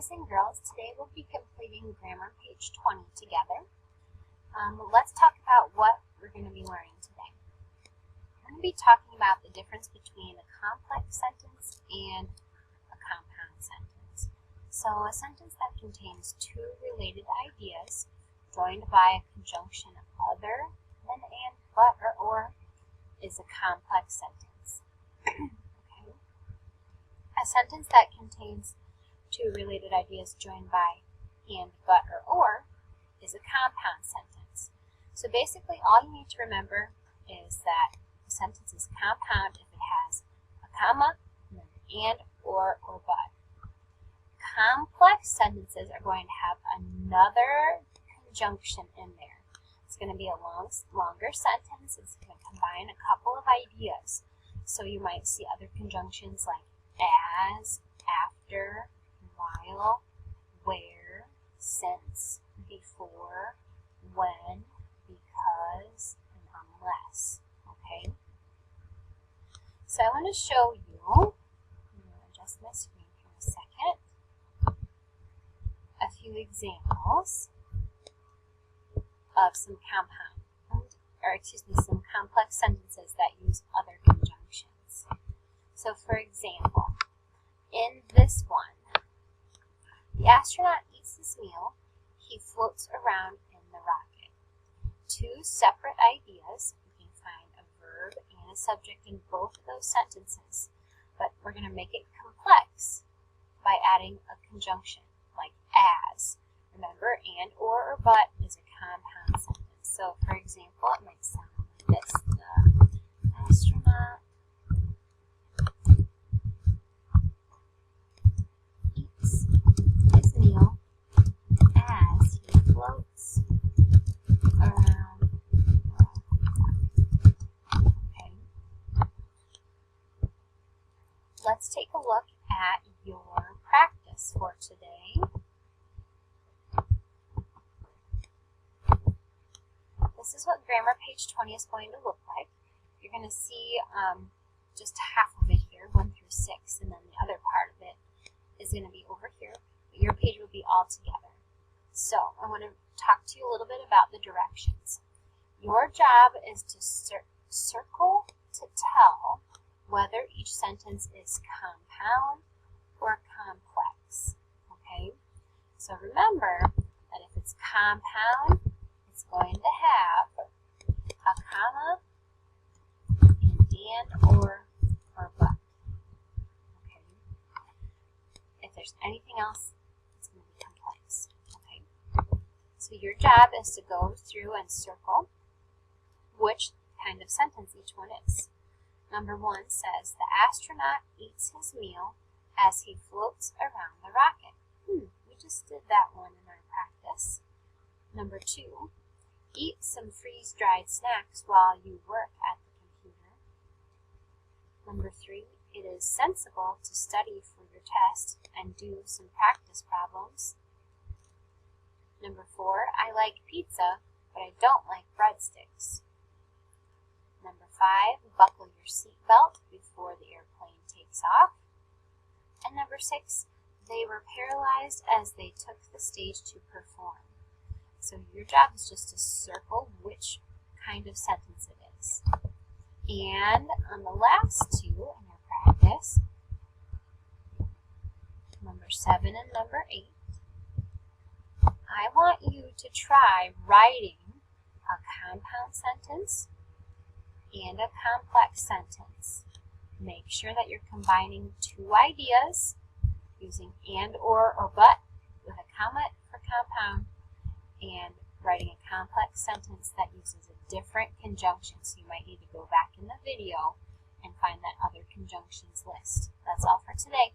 boys and girls, today we'll be completing grammar page 20 together. Let's talk about what we're going to be learning today. We're going to be talking about the difference between a complex sentence and a compound sentence. So a sentence that contains two related ideas joined by a conjunction other than and, but, or is a complex sentence. Okay. A sentence that contains two related ideas joined by and, but, or is a compound sentence. So basically all you need to remember is that a sentence is compound if it has a comma, and then and, or but. Complex sentences are going to have another conjunction in there. It's going to be a longer sentence. It's going to combine a couple of ideas. So you might see other conjunctions like as, after, while, where, since, before, when, because, and unless. Okay? So I want to show you, I'm going to adjust my screen for a second, a few examples of some some complex sentences that use other conjunctions. So for example, in this one, the astronaut eats his meal, he floats around in the rocket. Two separate ideas. You can find a verb and a subject in both of those sentences, but we're going to make it complex by adding a conjunction like as. Remember, and, or but is a compound sentence. So for example, it might sound like this. The astronaut eats his meal as he floats around. Okay. Let's take a look at your practice for today. This is what grammar page 20 is going to look like. You're going to see just half of it here, 1 through 6, and then the other part of it is going to be over here, but your page will be all together. So I want to talk to you a little bit about the directions. Your job is to circle to tell whether each sentence is compound or complex. Okay? So remember that if it's compound, it's going to have a comma, and, or but. Okay? If there's anything else, it's going to be complex. Okay? So your job is to go through and circle which kind of sentence each one is. Number 1 says, the astronaut eats his meal as he floats around the rocket. We just did that one in our practice. Number 2, eat some freeze-dried snacks while you work at the computer. Number 3, it is sensible to study for your test and do some practice problems. Number 4, I like pizza, but I don't like breadsticks. Number 5, buckle your seatbelt before the airplane takes off. And number 6, they were paralyzed as they took the stage to perform. So your job is just to circle which kind of sentence it is. And on the last two in your practice, number 7 and number 8, I want you to try writing a compound sentence and a complex sentence. Make sure that you're combining two ideas using and, or but with a comma for compound, and writing a complex sentence that uses a different conjunction. So you might need to go back in the video and find that other conjunctions list. That's all for today.